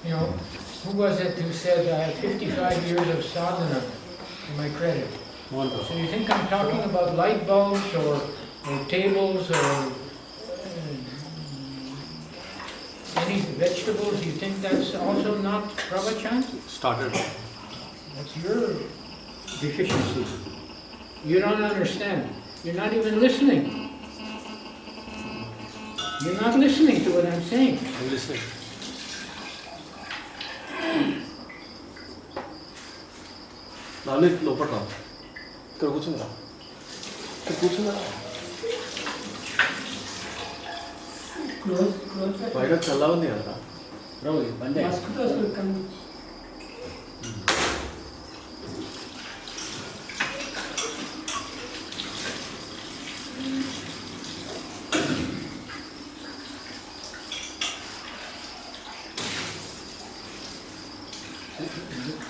You know, who was it who said, I have 55 years of sadhana to my credit? Wonderful. So you think I'm talking about light bulbs or tables or any vegetables? You think that's also not pravachan? Started. That's your deficiency. You don't understand. You're not even listening. You're not listening to what I'm saying. I'm listening. నాలుగు లోపల ఇక్కడ కూర్చుందా ఇక్కడ కూర్చుందా బయట చల్ల ఉంది కదా రావు బండి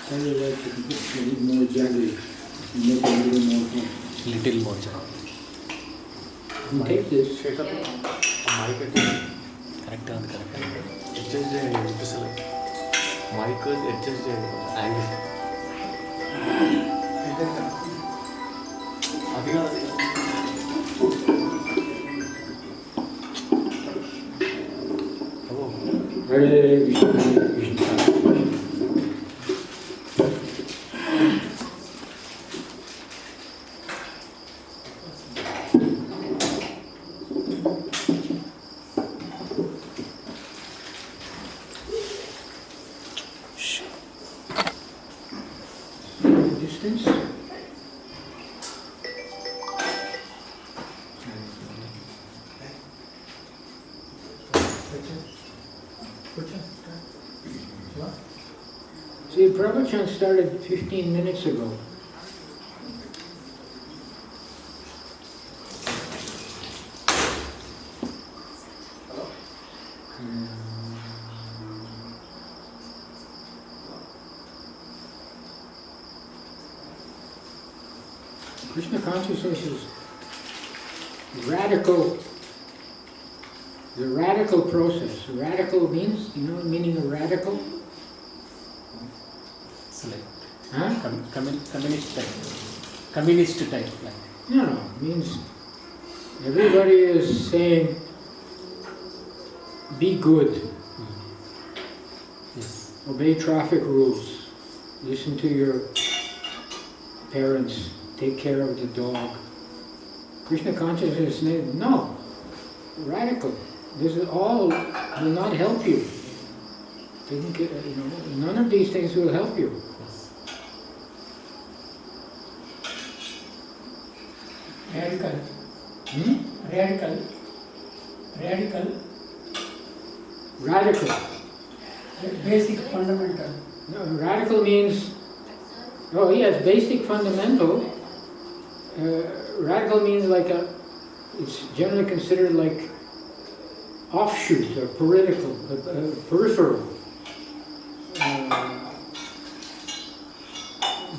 I would like to be a little more jelly, make a little more fun. Little more jelly. You take this. Shake up. Mic correct on correct. Adjust the angle. Mic adjust the angle. Adiga. Hare Krishna, Hare Krishna. Distance. See, pravachan started 15 minutes ago. Krishna consciousness is radical, the radical process. Radical means, you know the meaning of radical? Select. Huh? Communist type. Communist type. Like. No, it means everybody is saying, be good, Yes. obey traffic rules, listen to your parents, take care of the dog. Krishna consciousness is no, radical. This is all will not help you. Taking care, you know, none of these things will help you. Radical. Hmm? Radical. Radical. Radical. Basic, fundamental. No, radical means, oh yes, basic, fundamental. Radical means like it's generally considered like offshoot or peripheral.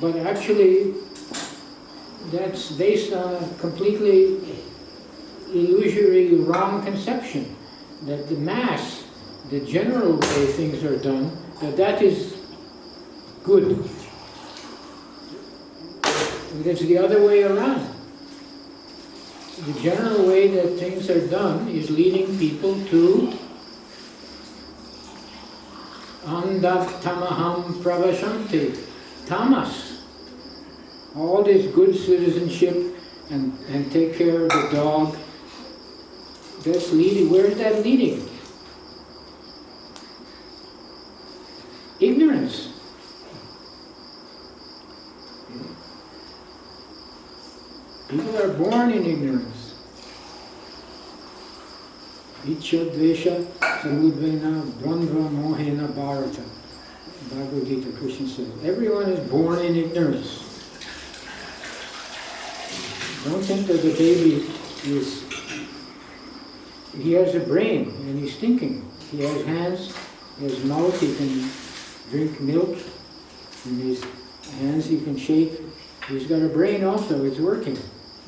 But actually, that's based on a completely illusory, wrong conception that the mass, the general way things are done, that is good. It's the other way around. The general way that things are done is leading people to andattamaham pravashanti, tamas. All this good citizenship and take care of the dog, that's leading. Where is that leading? Ignorance. People are born in ignorance. Ichya dvesha sarudvena brandva mohena bharata. Bhagavad Gita, Krishna says. Everyone is born in ignorance. Don't think that the baby he has a brain and he's thinking. He has hands, he has mouth, he can drink milk, and his hands he can shake. He's got a brain also, it's working,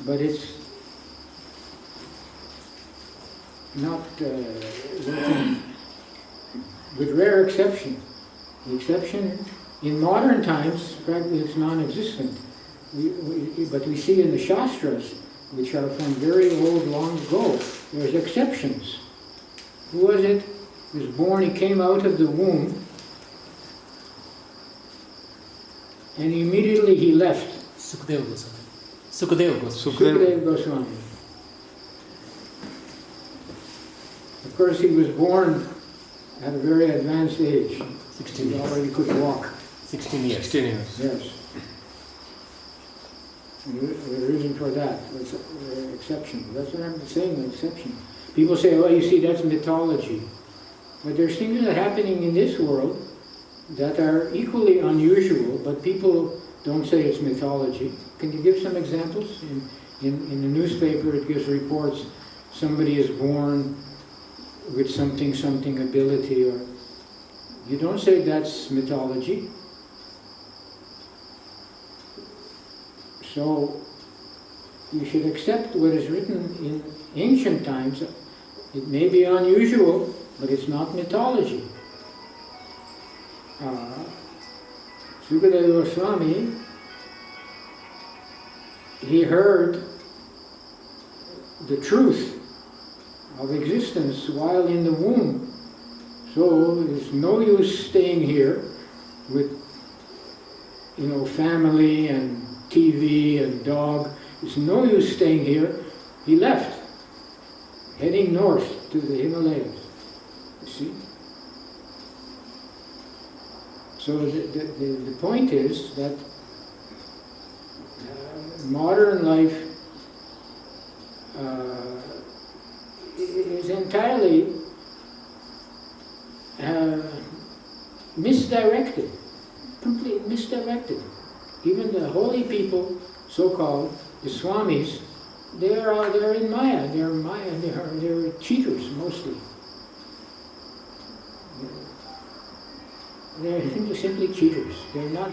but it's not working, with rare exception. The exception, in modern times, practically it's non-existent. But we see in the Shastras, which are from very old, long ago, there's exceptions. Who was it? He was born, he came out of the womb, and immediately he left. Sukadeva Goswami. Sukadeva Goswami. Sukadeva Goswami. Of course, he was born at a very advanced age. 16 He years. already could walk. 16 years. 16 years. Yes. The reason for that was an exception. That's what I'm saying, an exception. People say, oh, you see, that's mythology. But there's things that are happening in this world that are equally unusual, but people don't say it's mythology. Can you give some examples? In the newspaper, it gives reports, somebody is born with something ability, or you don't say that's mythology. So you should accept what is written in ancient times. It may be unusual, but it's not mythology. Sukadeva Goswami, he heard the truth of existence while in the womb. So there's no use staying here with, family and TV and dog. There's no use staying here. He left, heading north to the Himalayas. You see? So the point is that modern life is entirely misdirected, completely misdirected. Even the holy people, so-called, the Swamis, they're in Maya. They're cheaters mostly. They're simply cheaters. They're not.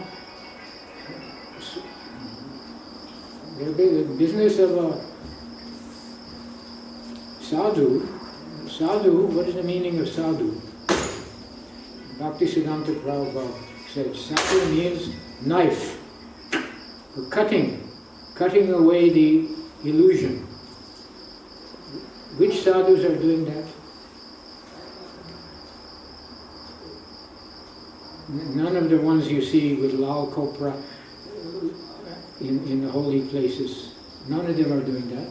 They're the business of a sadhu. Sadhu, what is the meaning of sadhu? Bhaktisiddhanta Prabhupada said, sadhu means knife, for cutting away the illusion. Which sadhus are doing that? None of the ones you see with Lal Kopra in the holy places, none of them are doing that.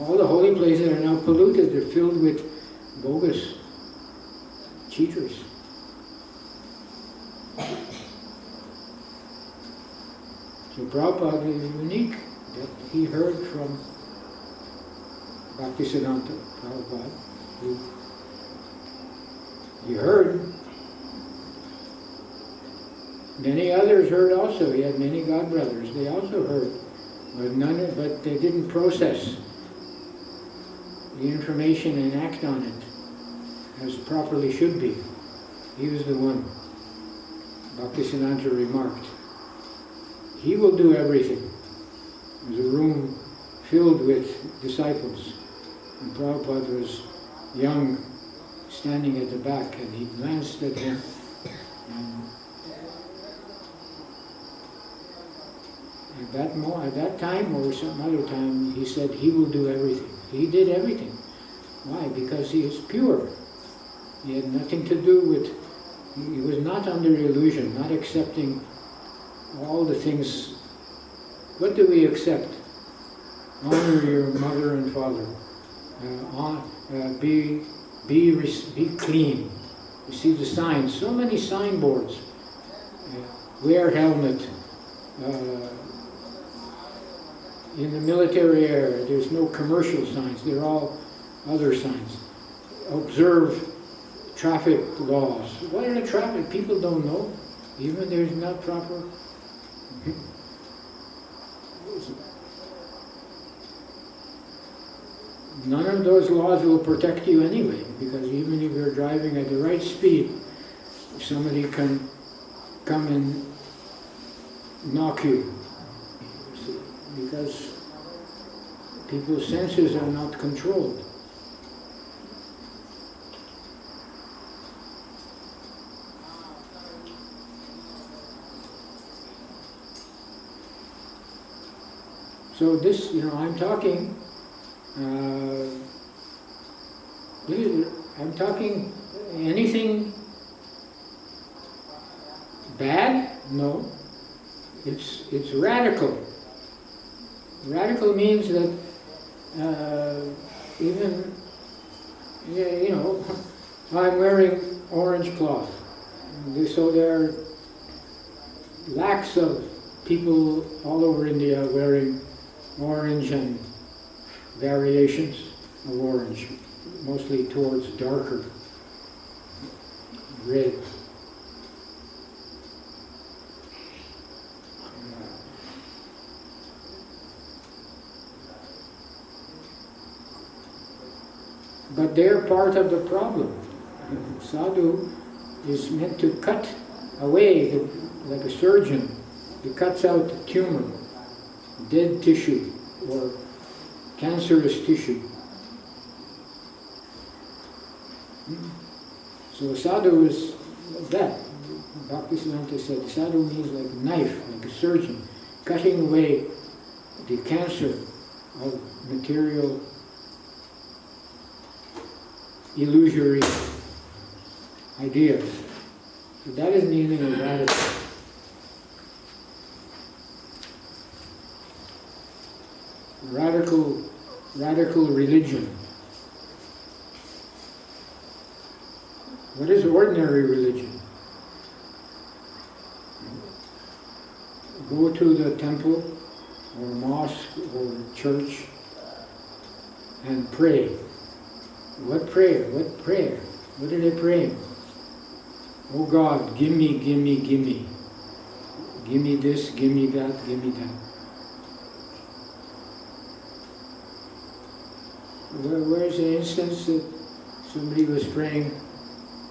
All the holy places are now polluted, they're filled with bogus cheaters. So Prabhupada is unique that he heard from Bhaktisiddhanta Prabhupada, who he heard. Many others heard also. He had many godbrothers. They also heard, but they didn't process the information and act on it as properly should be. He was the one. Bhaktisiddhanta remarked, he will do everything. There was a room filled with disciples, and Prabhupada was young, standing at the back, and he glanced at him, and at that time or some other time, he said he will do everything. He did everything. Why? Because he is pure. He had nothing to do with, he was not under illusion, not accepting all the things. What do we accept? Honor your mother and father. Be clean. You see the signs, so many signboards. Wear helmet. In the military area, there's no commercial signs. They're all other signs. Observe traffic laws. What are the traffic? People don't know. Even there's not proper. None of those laws will protect you anyway, because even if you're driving at the right speed, somebody can come and knock you, because people's senses are not controlled. So this, I'm talking, I'm talking anything bad? No. It's radical. Radical means that even, I'm wearing orange cloth. So there are lakhs of people all over India wearing orange and variations of orange, mostly towards darker red. But they're part of the problem. Sadhu is meant to cut away, like a surgeon, he cuts out the tumor, dead tissue, or cancerous tissue. So a sadhu is that. Bhaktisiddhanta said, sadhu means like a knife, like a surgeon, cutting away the cancer of material illusory ideas. So that is meaning of radical. Radical religion. What is ordinary religion? Go to the temple or mosque or church and pray. What prayer? What prayer? What are they praying? Oh God, give me, give me, give me. Give me this, give me that, give me that. Where's the instance that somebody was praying,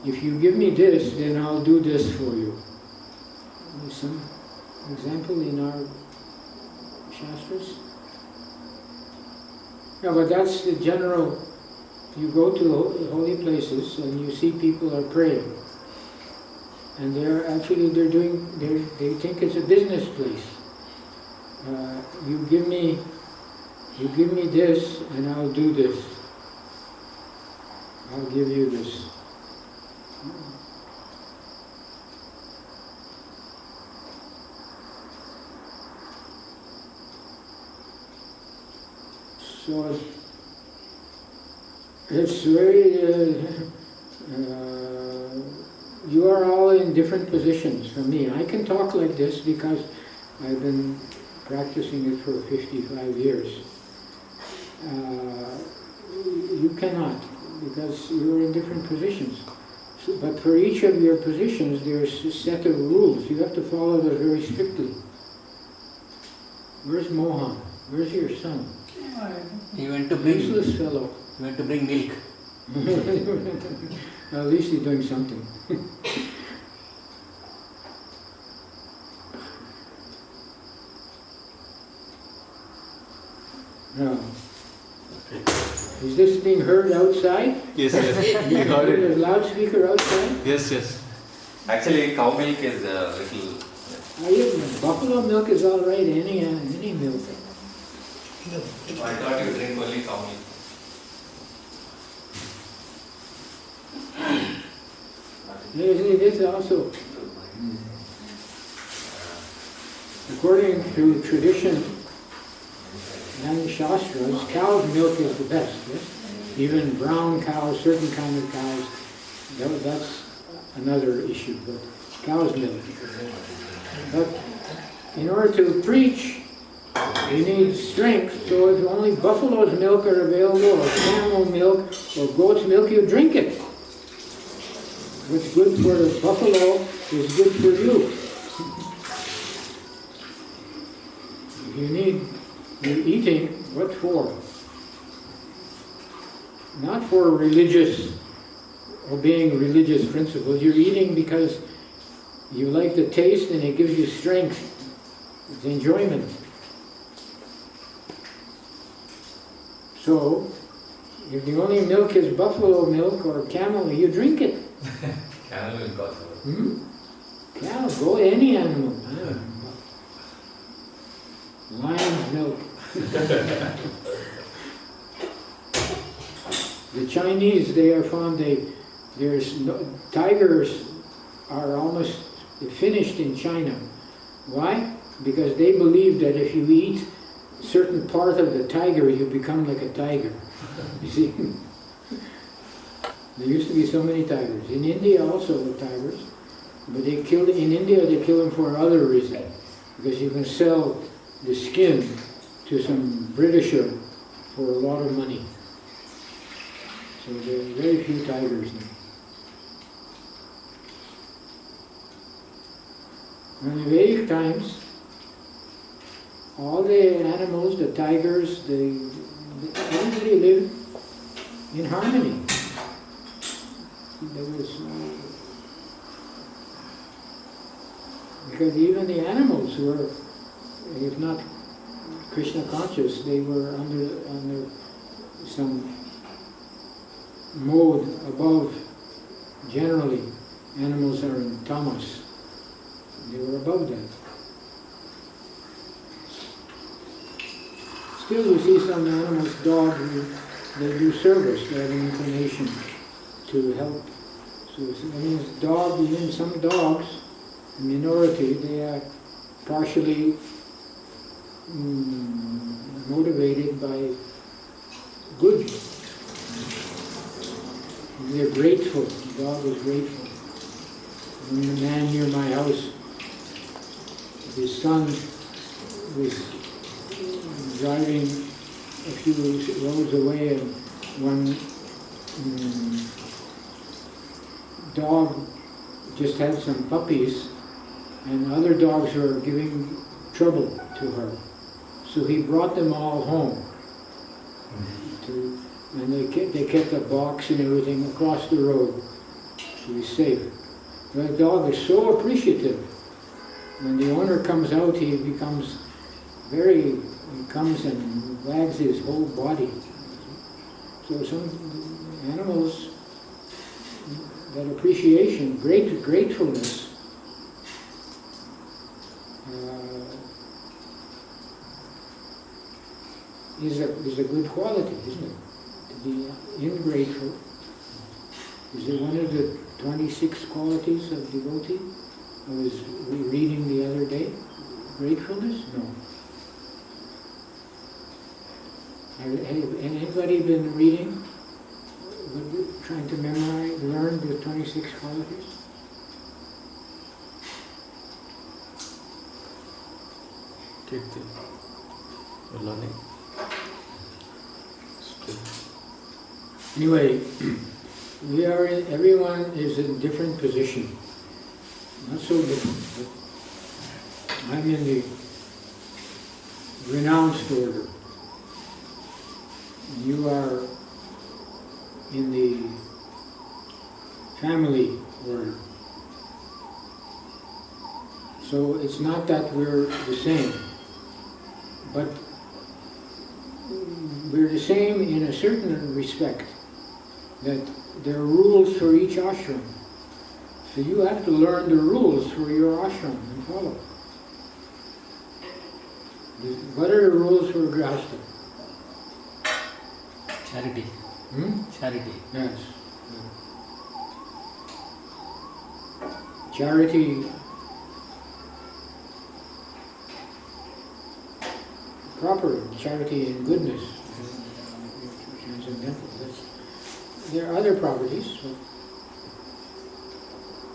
if you give me this, then I'll do this for you? There's some example in our Shastras? Yeah, but that's the general. You go to holy places and you see people are praying. And they think it's a business place. You give me this and I'll do this. I'll give you this. So it's very, you are all in different positions from me. I can talk like this because I've been practicing it for 55 years. You cannot, because you're in different positions. So, but for each of your positions, there's a set of rules. You have to follow them very strictly. Where's Mohan? Where's your son? He went to bring. Useless fellow. He went to bring milk. At least he's doing something. No. Is this being heard outside? Yes, yes. We heard There's it. a loudspeaker outside? Yes, yes. Actually, cow milk is a little. Buffalo milk is all right, any milk. I thought you drink only cow milk. It is also, according to tradition and Shastras, cow's milk is the best. Yes? Even brown cows, certain kind of cows, that's another issue, but cow's milk. But in order to preach, you need strength, so if only buffalo's milk are available, or camel milk, or goat's milk, you drink it. What's good for the buffalo is good for you. You're eating, what for? Not for obeying religious principles. You're eating because you like the taste and it gives you strength. It's enjoyment. So, if the only milk is buffalo milk or camel, you drink it. Camel milk also. Cow, go any animal. Lion's milk. The Chinese, they are found, tigers are almost finished in China. Why? Because they believe that if you eat certain part of the tiger, you become like a tiger. You see? There used to be so many tigers. In India also the tigers, but in India they kill them for another reason. Because you can sell the skin to some Britisher for a lot of money. So there are very few tigers now. In the Vedic times, all the animals, the tigers, everybody lived in harmony. There was because even the animals were, if not Krishna conscious, they were under some mode above. Generally, animals are in tamas. They were above that. Still, you see some animals, dogs, they do service. They have an inclination to help. So that means even some dogs, a minority, they are partially motivated by good. They're grateful. The dog is grateful. When the man near my house, his son was driving a few roads away, and one dog just had some puppies, and other dogs were giving trouble to her. So he brought them all home. And they kept a box and everything across the road. So he's safe. The dog is so appreciative. When the owner comes out, he comes and wags his whole body. So some animals, that appreciation, gratefulness, is a good quality, isn't it? To be ingrateful. Is it one of the 26 qualities of devotee? I was reading the other day. Gratefulness? No. Have anybody been reading? Trying to learn the 26 qualities? Kirti. We're learning. Anyway, everyone is in different position. Not so different, but I'm in the renounced order. You are in the family order. So it's not that we're the same, but we're the same in a certain respect, that there are rules for each ashram. So you have to learn the rules for your ashram and follow. What are the rules for Grihastha? Charity. Charity. Yes. Charity, proper charity and goodness, transcendental. There are other properties. So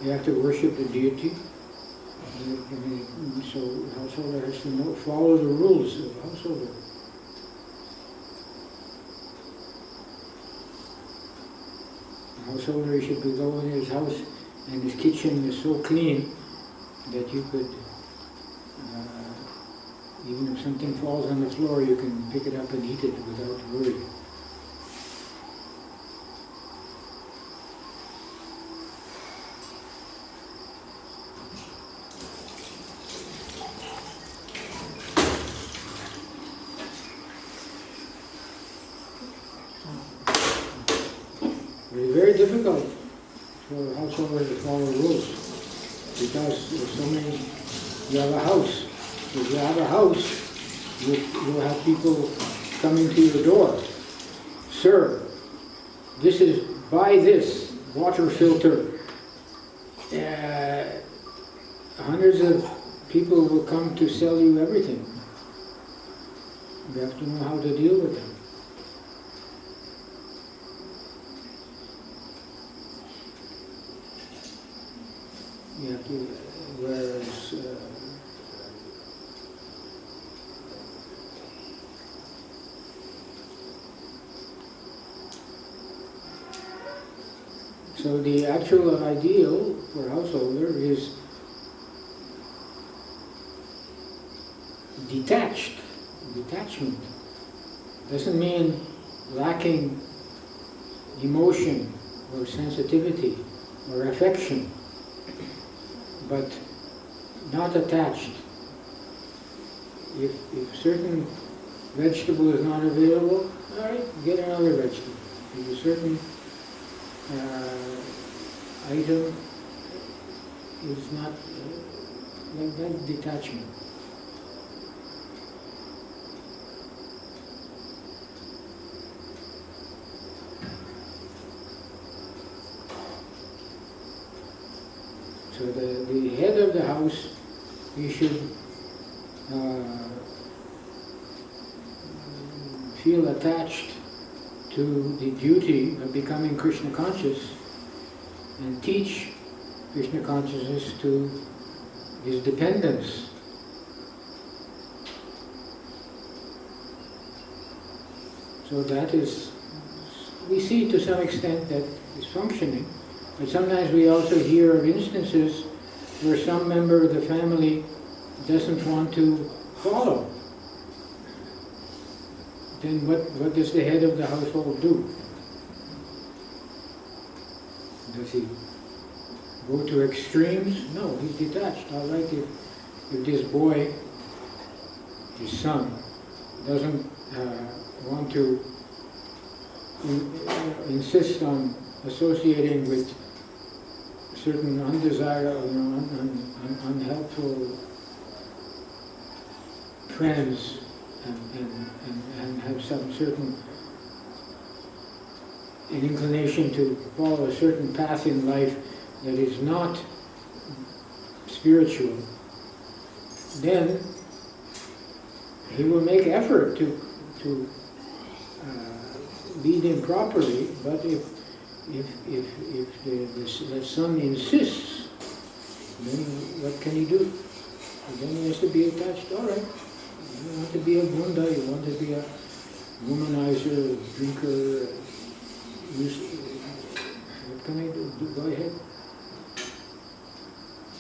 you have to worship the deity. So householder has to follow the rules of householder. The householder should go in his house and his kitchen is so clean that you could, even if something falls on the floor, you can pick it up and eat it without worry. It's very difficult for a householder to follow rules because there's so many. You have a house. If you have a house, You'll have people coming to your door. Sir, buy this water filter. Hundreds of people will come to sell you everything. You have to know how to deal with them. You have to, whereas so the actual ideal for householder is detachment. Doesn't mean lacking emotion or sensitivity or affection, but not attached. If certain vegetable is not available, all right, get another vegetable. If a certain item is not, that's detachment. So the head of the house, he should feel attached to the duty of becoming Krishna conscious and teach Krishna consciousness to his dependents. So that is, we see to some extent that is functioning. But sometimes we also hear of instances where some member of the family doesn't want to follow. Then what does the head of the household do? Does he go to extremes? No, he's detached. All right, if this boy, his son, doesn't want to insist on associating with certain undesirable, unhelpful friends and have some certain an inclination to follow a certain path in life that is not spiritual, then he will make effort to lead him properly. But if the son insists, then what can he do? Then he has to be attached. All right, you want to be a gunda, you want to be a womanizer, a drinker. What can I do? Go ahead.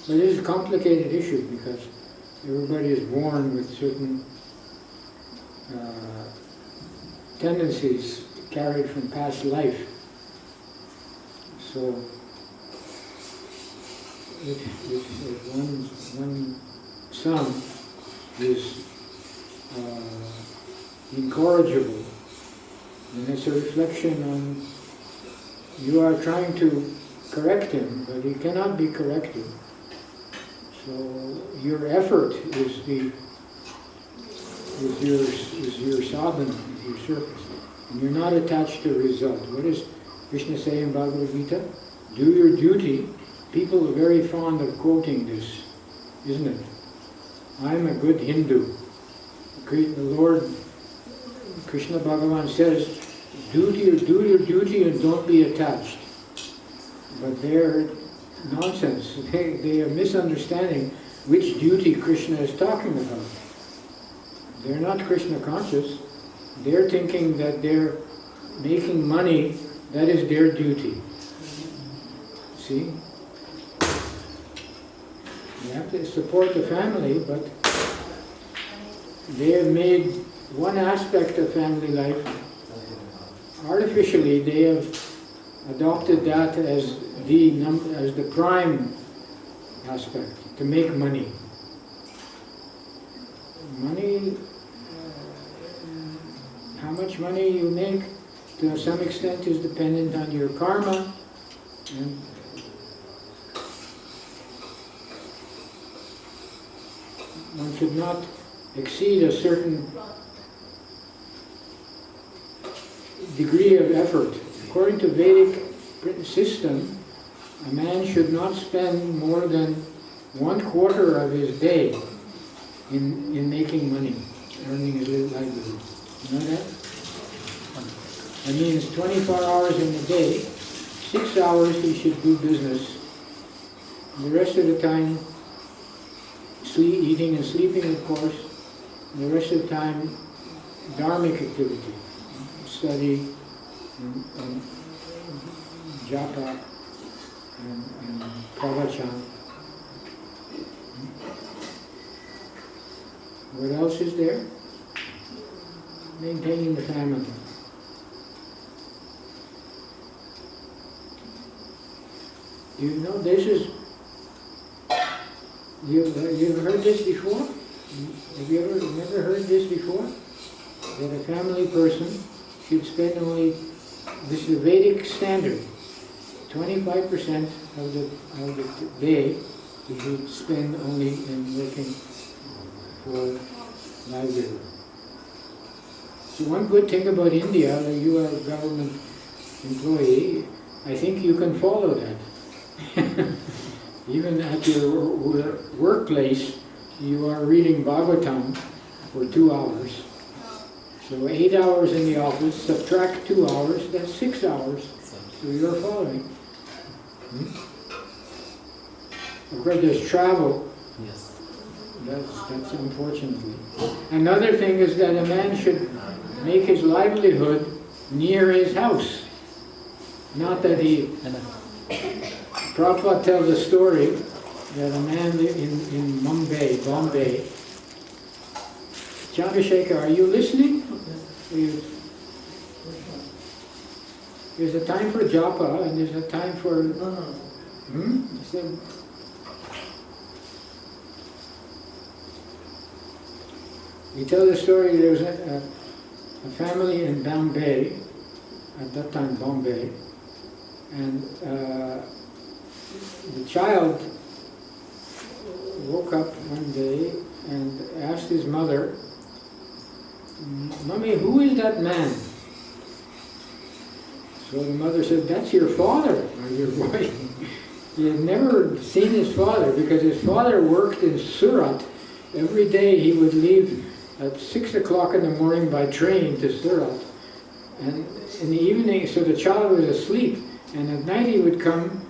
But it is a complicated issue because everybody is born with certain tendencies carried from past life. So if one son is incorrigible, and it's a reflection on you are trying to correct him, but he cannot be corrected. So your effort is your sadhana, is your service, and you're not attached to the result. What does Krishna say in Bhagavad Gita? Do your duty. People are very fond of quoting this, isn't it? I'm a good Hindu. The Lord Krishna Bhagavan says, do your duty and don't be attached. But they're nonsense. They are misunderstanding which duty Krishna is talking about. They're not Krishna conscious. They're thinking that they're making money, that is their duty. See? You have to support the family, but they have made one aspect of family life, artificially they have adopted that as the prime aspect, to make money. Money, how much money you make to some extent is dependent on your karma, and one should not exceed a certain degree of effort. According to Vedic system, a man should not spend more than 1/4 of his day in making money, earning his livelihood. You know that? That means 24 hours in a day, 6 hours he should do business. The rest of the time, eating and sleeping, of course. And the rest of the time, dharmic activity, study, and japa, and pravachan. What else is there? Maintaining the family. You know, this is, you've heard this before? Have you never heard this before? That a family person should spend only, this is the Vedic standard, 25% of the day you should spend only in working for livelihood. So one good thing about India, that you are a government employee, I think you can follow that. Even at your workplace, you are reading Bhagavatam for 2 hours. So 8 hours in the office, subtract 2 hours, that's 6 hours. So you're following. Of course, there's travel. Yes. That's unfortunately. Another thing is that a man should make his livelihood near his house. Not that he... Prabhupada tells a story that a man in Bombay. Chandrasekhar, are you listening? There's a time for japa and there's a time for... He said, he tells a story, there was a family in Bombay, at that time Bombay, and the child woke up one day and asked his mother, "Mommy, who is that man?" So the mother said, "That's your father, or your wife." He had never seen his father because his father worked in Surat. Every day he would leave at 6 o'clock in the morning by train to Surat. And in the evening, so the child was asleep. And at night he would come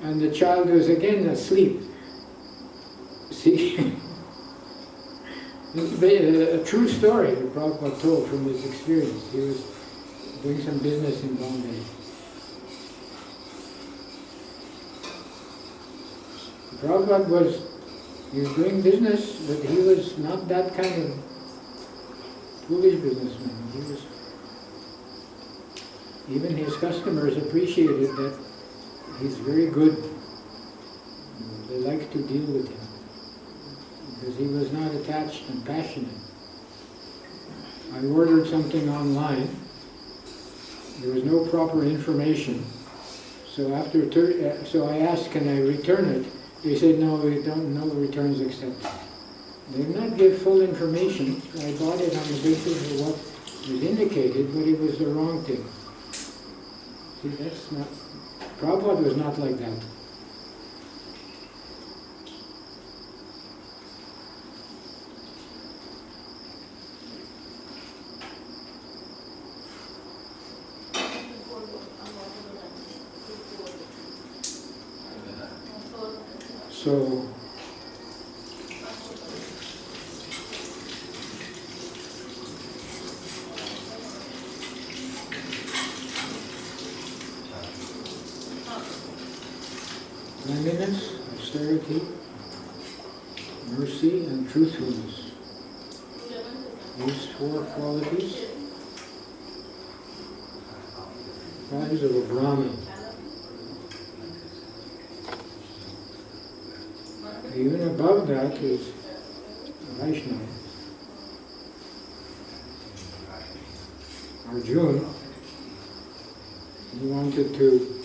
and the child was again asleep. See, this is a true story that Prabhupada told from his experience. He was doing some business in Bombay. Prabhupada was doing business, but he was not that kind of foolish businessman. He was, even his customers appreciated that he's very good. They liked to deal with him because he was not attached and passionate. I ordered something online. There was no proper information. So so I asked, "Can I return it?" They said, "No, we don't. No returns accepted." They did not give full information. I bought it on the basis of what was indicated, but it was the wrong thing. See, that's not... Prabhupada was not like that. So, cleanliness, austerity, mercy, and truthfulness. These 4 qualities of a Brahmin. Even above that is Vaishnava. Arjuna, he wanted to